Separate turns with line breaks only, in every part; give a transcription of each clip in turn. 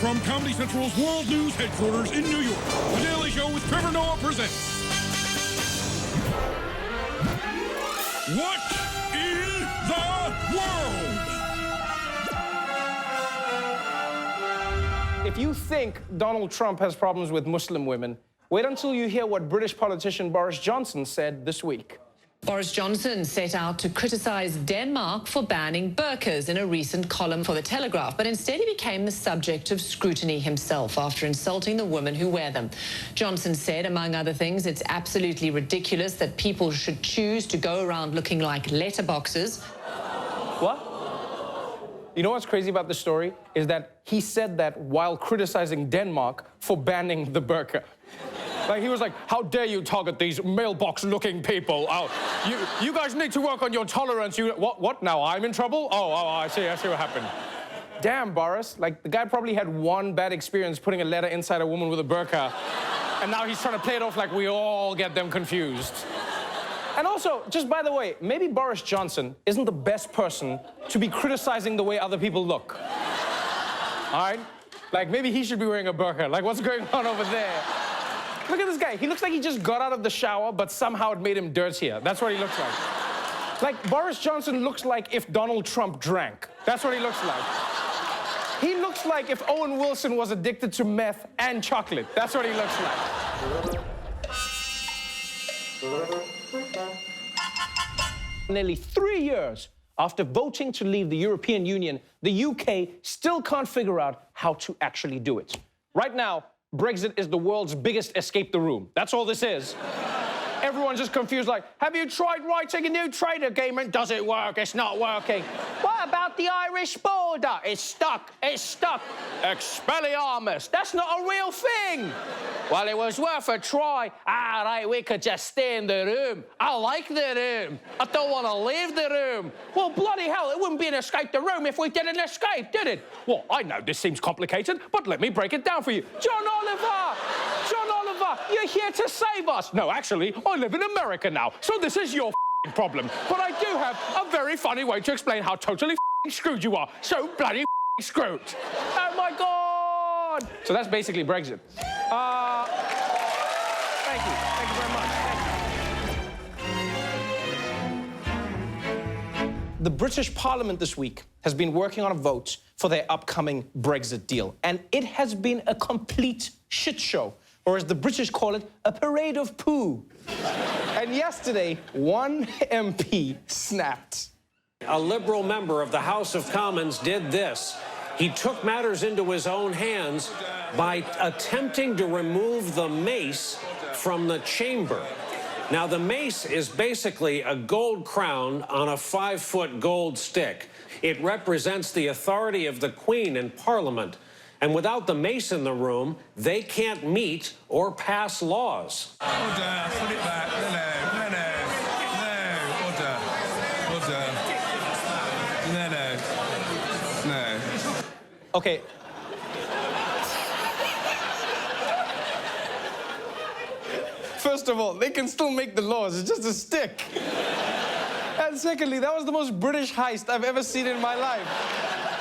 From Comedy Central's World News headquarters in New York, The Daily Show with Trevor Noah presents... What in the World?
If you think Donald Trump has problems with Muslim women, wait until you hear what British politician Boris Johnson said this week.
Boris Johnson set out to criticise Denmark for banning burqas in a recent column for The Telegraph, but instead he became the subject of scrutiny himself after insulting the women who wear them. Johnson said, among other things, it's absolutely ridiculous that people should choose to go around looking like letterboxes.
What? You know what's crazy about this story? Is that he said that while criticizing Denmark for banning the burqa. Like, he was like, how dare you target these mailbox-looking people? Oh, you guys need to work on your tolerance. What now? I'm in trouble? Oh, I see what happened. Damn, Boris. Like, the guy probably had one bad experience putting a letter inside a woman with a burqa, and now he's trying to play it off like we all get them confused. And also, just by the way, maybe Boris Johnson isn't the best person to be criticizing the way other people look. All right? Like, maybe he should be wearing a burqa. Like, what's going on over there? Look at this guy. He looks like he just got out of the shower, but somehow it made him dirtier. That's what he looks like. Like, Boris Johnson looks like if Donald Trump drank. That's what he looks like. He looks like if Owen Wilson was addicted to meth and chocolate. That's what he looks like. Nearly 3 years after voting to leave the European Union, the UK still can't figure out how to actually do it. Right now, Brexit is the world's biggest escape the room. That's all this is. Everyone's just confused, like, have you tried writing a new trade agreement? Does it work? It's not working. What about the Irish border? It's stuck. It's stuck. Expelliarmus. That's not a real thing. Well, it was worth a try. All right, we could just stay in the room. I like the room. I don't want to leave the room. Well, bloody hell, it wouldn't be an escape the room if we didn't escape, did it? Well, I know this seems complicated, but let me break it down for you. John Oliver! John Oliver, you're here to save us. No, actually, I live in America now, so this is your problem. But I do have a very funny way to explain how totally screwed you are. So bloody screwed. Oh, my God! So that's basically Brexit. Thank you. Thank you very much. Thank you. The British Parliament this week has been working on a vote for their upcoming Brexit deal, and it has been a complete shit show, or as the British call it, a parade of poo. And yesterday, one MP snapped.
A Liberal member of the House of Commons did this. He took matters into his own hands by attempting to remove the mace from the chamber. Now, the mace is basically a gold crown on a 5-foot gold stick. It represents the authority of the Queen in Parliament. And without the mace in the room, they can't meet or pass laws.
Order, put it back. No. Order. No.
Okay. First of all, they can still make the laws. It's just a stick. And secondly, that was the most British heist I've ever seen in my life.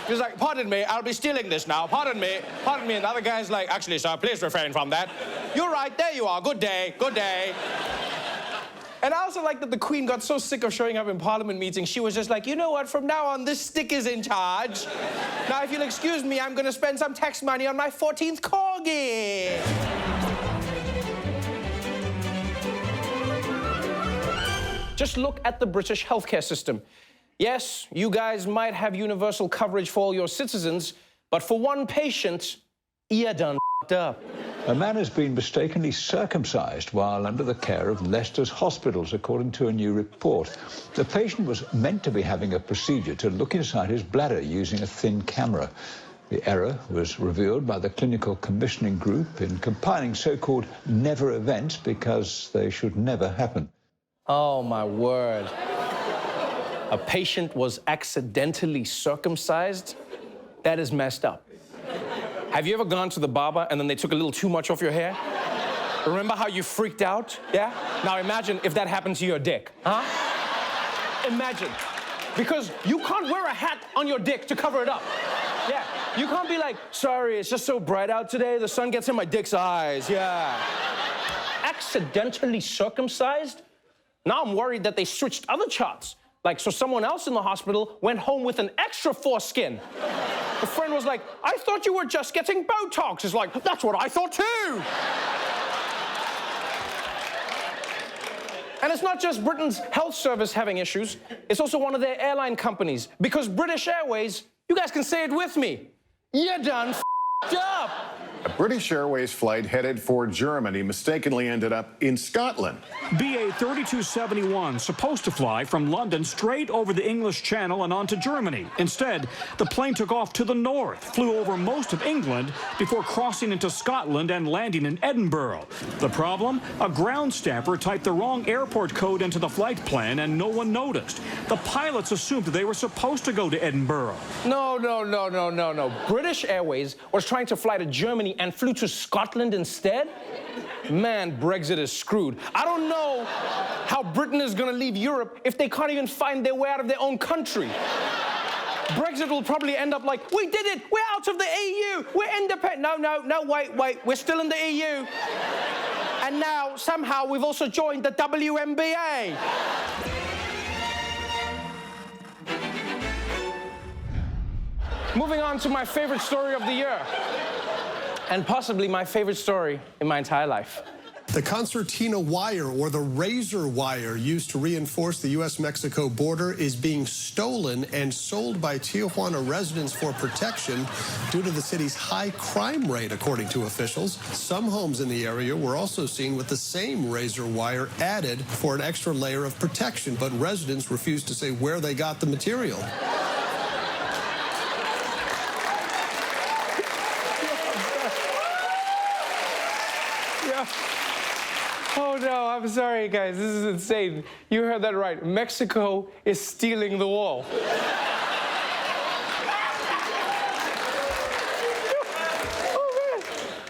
He was like, pardon me, I'll be stealing this now. Pardon me. And the other guy's like, actually, sir, please refrain from that. You're right, there you are. Good day. And I also like that the Queen got so sick of showing up in Parliament meetings, she was just like, you know what, from now on, this stick is in charge. Now, if you'll excuse me, I'm going to spend some tax money on my 14th corgi. Just look at the British healthcare system. Yes, you guys might have universal coverage for all your citizens, but for one patient, you're done f***ed up.
A man has been mistakenly circumcised while under the care of Leicester's hospitals, according to a new report. The patient was meant to be having a procedure to look inside his bladder using a thin camera. The error was revealed by the clinical commissioning group in compiling so-called never events because they should never happen.
Oh, my word. A patient was accidentally circumcised? That is messed up. Have you ever gone to the barber and then they took a little too much off your hair? Remember how you freaked out? Yeah? Now imagine if that happened to your dick, huh? Imagine. Because you can't wear a hat on your dick to cover it up. Yeah. You can't be like, sorry, it's just so bright out today, the sun gets in my dick's eyes, yeah. Accidentally circumcised? Now I'm worried that they switched other charts. Like, so someone else in the hospital went home with an extra foreskin. A friend was like, I thought you were just getting Botox. It's like, that's what I thought too. And it's not just Britain's health service having issues, it's also one of their airline companies. Because British Airways, you guys can say it with me, you done f***ed up.
A British Airways flight headed for Germany mistakenly ended up in Scotland.
BA 3271 supposed to fly from London straight over the English Channel and on to Germany. Instead, the plane took off to the north, flew over most of England before crossing into Scotland and landing in Edinburgh. The problem? A ground staffer typed the wrong airport code into the flight plan and no one noticed. The pilots assumed they were supposed to go to Edinburgh.
No. British Airways was trying to fly to Germany and flew to Scotland instead? Man, Brexit is screwed. I don't know how Britain is going to leave Europe if they can't even find their way out of their own country. Brexit will probably end up like, we did it, we're out of the EU, we're independent. No, wait, we're still in the EU. And now, somehow, we've also joined the WNBA. Moving on to my favorite story of the year, and possibly my favorite story in my entire life.
The concertina wire, or the razor wire used to reinforce the U.S.-Mexico border, is being stolen and sold by Tijuana residents for protection due to the city's high crime rate, according to officials. Some homes in the area were also seen with the same razor wire added for an extra layer of protection, but residents refused to say where they got the material.
Oh no, I'm sorry guys, this is insane. You heard that right. Mexico is stealing the wall.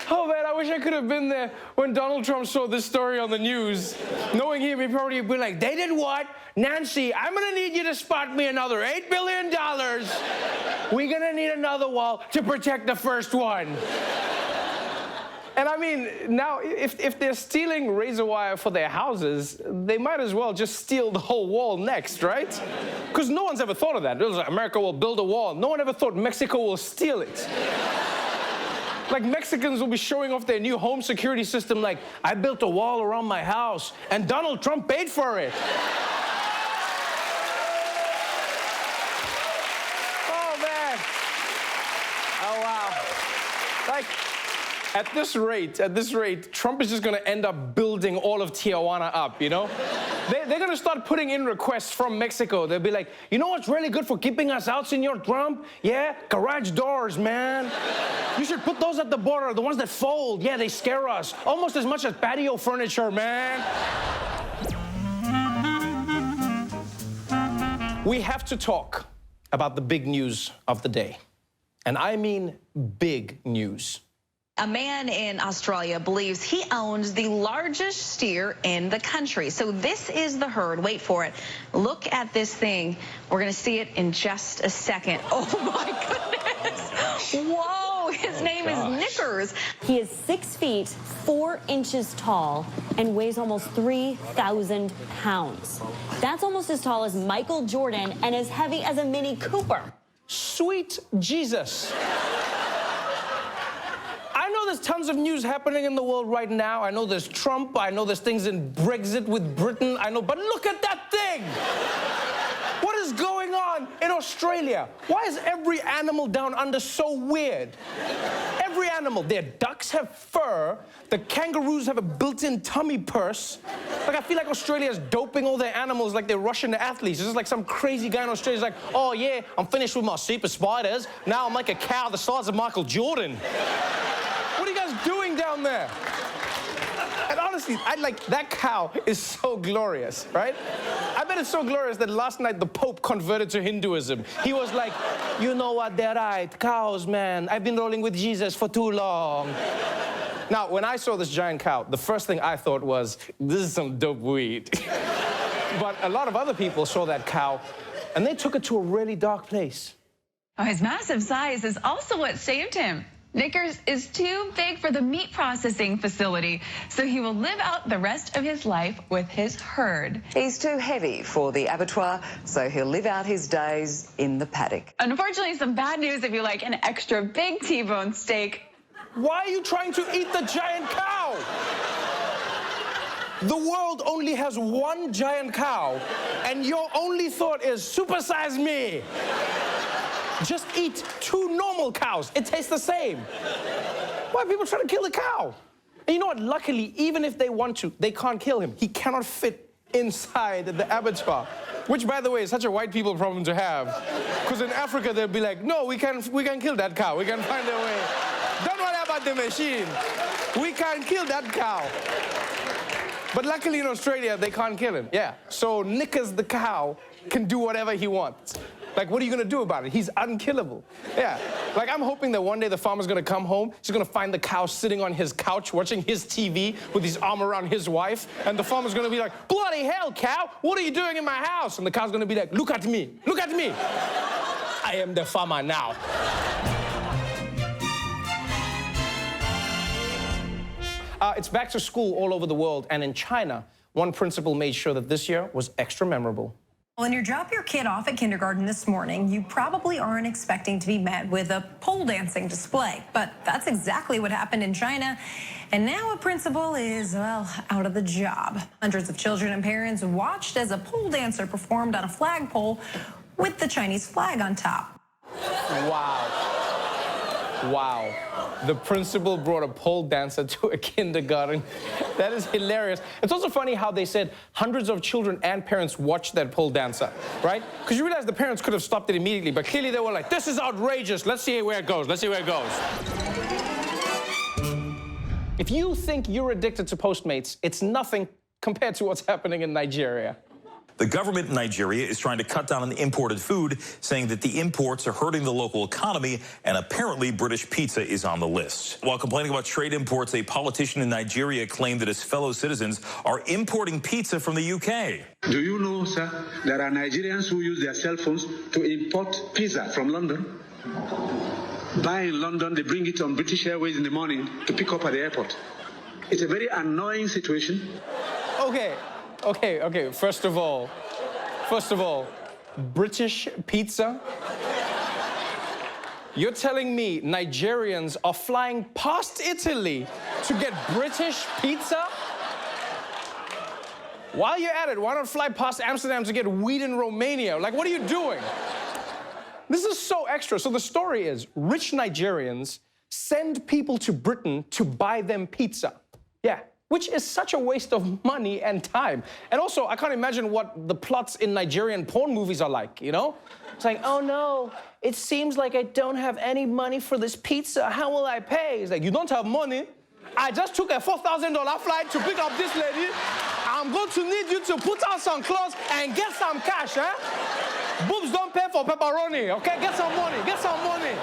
Oh man, I wish I could have been there when Donald Trump saw this story on the news. Knowing him, he'd probably be like, they did what? Nancy, I'm gonna need you to spot me another $8 billion. We're gonna need another wall to protect the first one. And I mean, now, if they're stealing razor wire for their houses, they might as well just steal the whole wall next, right? Because no one's ever thought of that. It was like, America will build a wall. No one ever thought Mexico will steal it. Like, Mexicans will be showing off their new home security system like, I built a wall around my house, and Donald Trump paid for it. Oh, man. Oh, wow. Like, at this rate, Trump is just going to end up building all of Tijuana up, you know? They're going to start putting in requests from Mexico. They'll be like, you know what's really good for keeping us out, Senor Trump? Yeah, garage doors, man. You should put those at the border, the ones that fold. Yeah, they scare us. Almost as much as patio furniture, man. We have to talk about the big news of the day. And I mean big news.
A man in Australia believes he owns the largest steer in the country. So this is the herd. Wait for it. Look at this thing. We're going to see it in just a second. Oh, my goodness. Whoa. His name is Knickers.
He is 6 feet, 4 inches tall and weighs almost 3,000 pounds. That's almost as tall as Michael Jordan and as heavy as a Mini Cooper.
Sweet Jesus. I know there's tons of news happening in the world right now. I know there's Trump. I know there's things in Brexit with Britain. I know, but look at that thing. What is going on in Australia? Why is every animal down under so weird? Every animal. Their ducks have fur. The kangaroos have a built-in tummy purse. Like, I feel like Australia is doping all their animals like they're Russian athletes. It's just like some crazy guy in Australia is like, oh yeah, I'm finished with my super spiders. Now I'm like a cow the size of Michael Jordan. What are you guys doing down there? And honestly, that cow is so glorious, right? I bet it's so glorious that last night the Pope converted to Hinduism. He was like, you know what, they're right, cows, man. I've been rolling with Jesus for too long. Now, when I saw this giant cow, the first thing I thought was, this is some dope weed. But a lot of other people saw that cow, and they took it to a really dark place.
Oh, his massive size is also what saved him. Knickers is too big for the meat processing facility, so he will live out the rest of his life with his herd.
He's too heavy for the abattoir, so he'll live out his days in the paddock.
Unfortunately, some bad news if you like an extra big T-bone steak.
Why are you trying to eat the giant cow? The world only has one giant cow, and your only thought is supersize me. Just eat 2 normal cows. It tastes the same. Why are people trying to kill the cow? And you know what? Luckily, even if they want to, they can't kill him. He cannot fit inside the abattoir, which, by the way, is such a white people problem to have. Because in Africa, they'll be like, no, we can kill that cow. We can find a way. Don't worry about the machine. We can kill that cow. But luckily in Australia, they can't kill him. Yeah. So Knickers the cow can do whatever he wants. Like, what are you gonna do about it? He's unkillable. Yeah. Like, I'm hoping that one day the farmer's gonna come home, he's gonna find the cow sitting on his couch watching his TV with his arm around his wife, and the farmer's gonna be like, bloody hell, cow, what are you doing in my house? And the cow's gonna be like, look at me, look at me. I am the farmer now. It's back to school all over the world, and in China, one principal made sure that this year was extra memorable.
When you drop your kid off at kindergarten this morning, you probably aren't expecting to be met with a pole dancing display. But that's exactly what happened in China. And now a principal is, well, out of the job. Hundreds of children and parents watched as a pole dancer performed on a flagpole with the Chinese flag on top.
Wow. Wow. The principal brought a pole dancer to a kindergarten. That is hilarious. It's also funny how they said hundreds of children and parents watched that pole dancer, right? Because you realize the parents could have stopped it immediately, but clearly they were like, this is outrageous. Let's see where it goes. Let's see where it goes. If you think you're addicted to Postmates, it's nothing compared to what's happening in Nigeria.
The government in Nigeria is trying to cut down on imported food, saying that the imports are hurting the local economy, and apparently British pizza is on the list. While complaining about trade imports, a politician in Nigeria claimed that his fellow citizens are importing pizza from the UK.
Do you know, sir, there are Nigerians who use their cell phones to import pizza from London? Buy in London, they bring it on British Airways in the morning to pick up at the airport. It's a very annoying situation.
Okay, first of all, British pizza? You're telling me Nigerians are flying past Italy to get British pizza? While you're at it, why not fly past Amsterdam to get weed in Romania? Like, what are you doing? This is so extra. So the story is, rich Nigerians send people to Britain to buy them pizza. Yeah. Which is such a waste of money and time. And also, I can't imagine what the plots in Nigerian porn movies are like, you know? It's like, oh no, it seems like I don't have any money for this pizza. How will I pay? It's like, you don't have money? I just took a $4,000 flight to pick up this lady. I'm going to need you to put on some clothes and get some cash, eh? Boobs don't pay for pepperoni, okay? Get some money, get some money.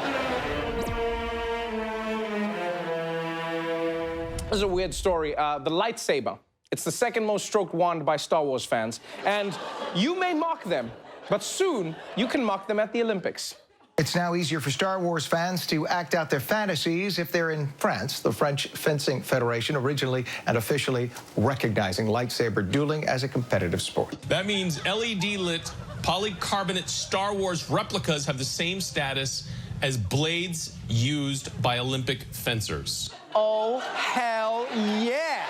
This is a weird story. The lightsaber. It's the second most stroked wand by Star Wars fans. And you may mock them, but soon you can mock them at the Olympics.
It's now easier for Star Wars fans to act out their fantasies if they're in France, the French Fencing Federation originally and officially recognizing lightsaber dueling as a competitive sport.
That means LED-lit polycarbonate Star Wars replicas have the same status as blades used by Olympic fencers.
Oh, hell yeah.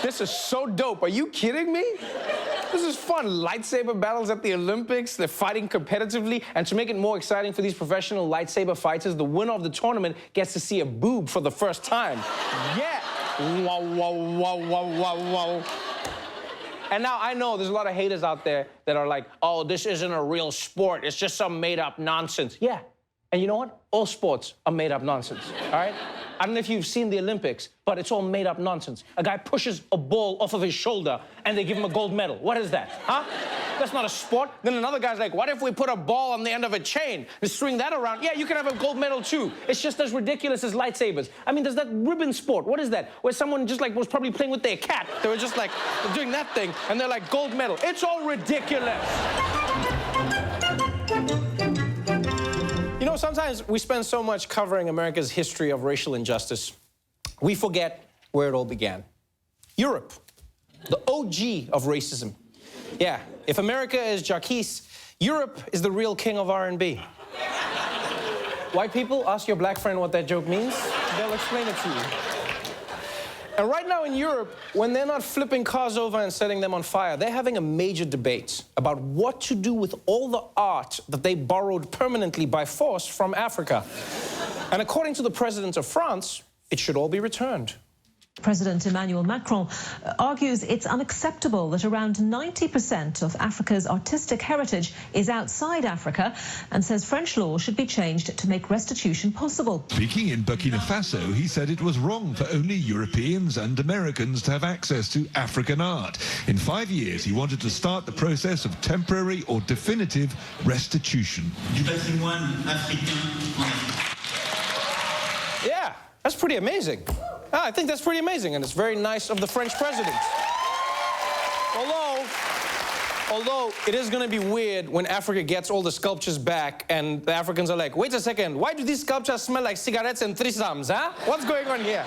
This is so dope. Are you kidding me? This is fun. Lightsaber battles at the Olympics. They're fighting competitively. And to make it more exciting for these professional lightsaber fighters, the winner of the tournament gets to see a boob for the first time. Yeah. Wow, wow, wow, wow, wow, wow. And now I know there's a lot of haters out there that are like, oh, this isn't a real sport. It's just some made-up nonsense. Yeah. And you know what? All sports are made-up nonsense, all right? I don't know if you've seen the Olympics, but it's all made-up nonsense. A guy pushes a ball off of his shoulder, and they give him a gold medal. What is that, huh? That's not a sport. Then another guy's like, what if we put a ball on the end of a chain and swing that around? Yeah, you can have a gold medal, too. It's just as ridiculous as lightsabers. I mean, there's that ribbon sport. What is that? Where someone just, like, was probably playing with their cat. They were just, like, doing that thing, and they're like, gold medal. It's all ridiculous. know, sometimes we spend so much covering America's history of racial injustice, we forget where it all began. Europe, the OG of racism. Yeah, if America is Jarquis, Europe is the real king of R&B. White people, ask your black friend what that joke means. They'll explain it to you. And right now in Europe, when they're not flipping cars over and setting them on fire, they're having a major debate about what to do with all the art that they borrowed permanently by force from Africa. And according to the president of France, it should all be returned.
President Emmanuel Macron argues it's unacceptable that around 90% of Africa's artistic heritage is outside Africa and says French law should be changed to make restitution possible.
Speaking in Burkina Faso, he said it was wrong for only Europeans and Americans to have access to African art. In 5 years, he wanted to start the process of temporary or definitive restitution.
Yeah, that's pretty amazing. I think that's pretty amazing, and it's very nice of the French president. Although it is going to be weird when Africa gets all the sculptures back and the Africans are like, wait a second, why do these sculptures smell like cigarettes and threesomes, huh? What's going on here?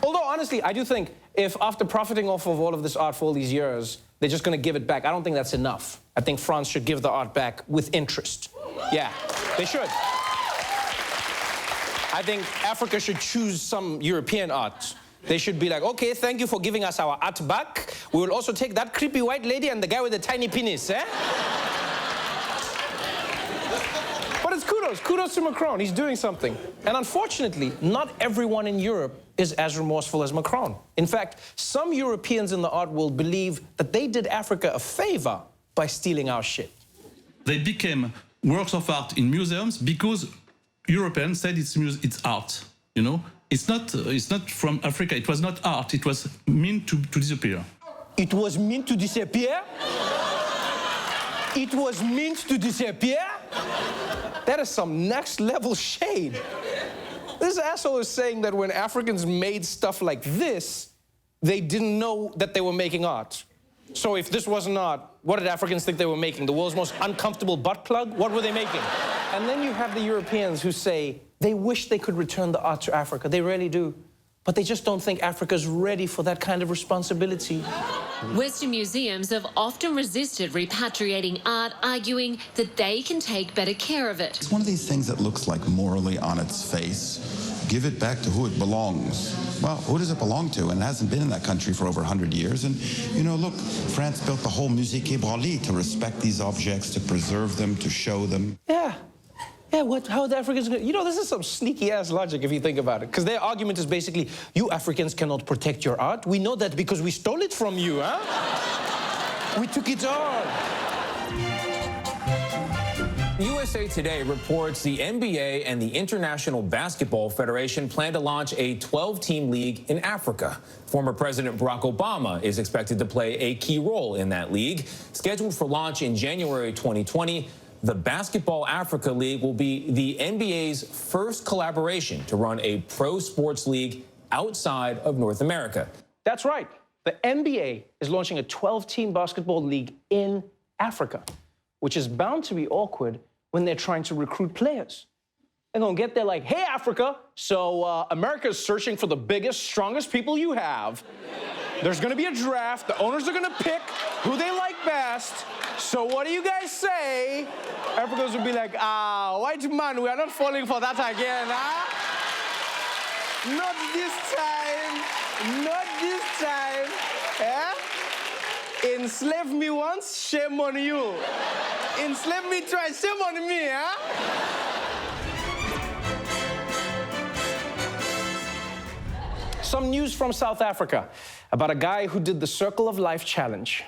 Although, honestly, I do think if after profiting off of all of this art for all these years, they're just going to give it back, I don't think that's enough. I think France should give the art back with interest. Yeah, they should. I think Africa should choose some European art. They should be like, okay, thank you for giving us our art back. We will also take that creepy white lady and the guy with the tiny penis, eh? But it's kudos to Macron. He's doing something. And unfortunately, not everyone in Europe is as remorseful as Macron. In fact, some Europeans in the art world believe that they did Africa a favor by stealing our shit.
They became works of art in museums because Europeans said it's art, you know? It's not from Africa. It was not art. It was meant to disappear.
It was meant to disappear? It was meant to disappear? That is some next level shade. This asshole is saying that when Africans made stuff like this, they didn't know that they were making art. So if this wasn't art, what did Africans think they were making? The world's most uncomfortable butt plug? What were they making? And then you have the Europeans who say they wish they could return the art to Africa. They really do. But they just don't think Africa's ready for that kind of responsibility.
Western museums have often resisted repatriating art, arguing that they can take better care of it.
It's one of these things that looks like morally on its face. Give it back to who it belongs. Well, who does it belong to? And it hasn't been in that country for over 100 years. And, you know, look, France built the whole Musée Ébranlé to respect these objects, to preserve them, to show them.
Yeah. Yeah, how are the Africans going to... You know, this is some sneaky-ass logic if you think about it. Because their argument is basically, you Africans cannot protect your art. We know that because we stole it from you, huh? We took it all.
USA Today reports the NBA and the International Basketball Federation plan to launch a 12-team league in Africa. Former President Barack Obama is expected to play a key role in that league. Scheduled for launch in January 2020, the Basketball Africa League will be the NBA's first collaboration to run a pro sports league outside of North America.
That's right. The NBA is launching a 12-team basketball league in Africa, which is bound to be awkward when they're trying to recruit players. They're gonna get there like, hey, Africa, so America's searching for the biggest, strongest people you have. There's gonna be a draft. The owners are gonna pick who they like best. So what do you guys say? Africans will be like, white man, we are not falling for that again, huh? Not this time. Not this time. Eh? Enslave me once, shame on you. Enslave me twice, shame on me, huh? Some news from South Africa about a guy who did the Circle of Life challenge.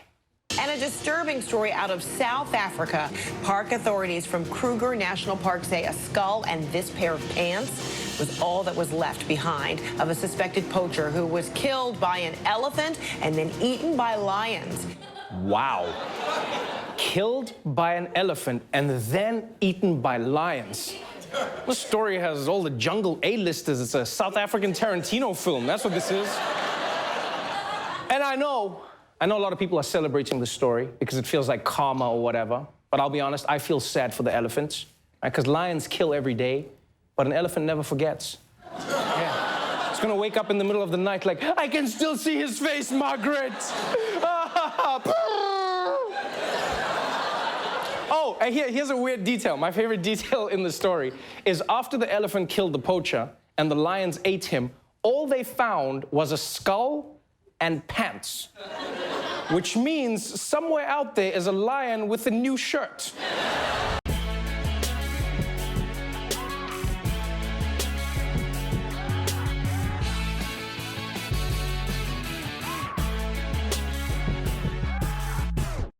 And a disturbing story out of South Africa. Park authorities from Kruger National Park say a skull and this pair of pants was all that was left behind of a suspected poacher who was killed by an elephant and then eaten by lions.
Wow. Killed by an elephant and then eaten by lions. This story has all the jungle A-listers. It's a South African Tarantino film. That's what this is. And I know a lot of people are celebrating this story because it feels like karma or whatever. But I'll be honest, I feel sad for the elephants. Because lions kill every day, but an elephant never forgets. Yeah. It's gonna wake up in the middle of the night like, I can still see his face, Margaret! Oh, and here's a weird detail. My favorite detail in the story is after the elephant killed the poacher and the lions ate him, all they found was a skull and pants. Which means somewhere out there is a lion with a new shirt.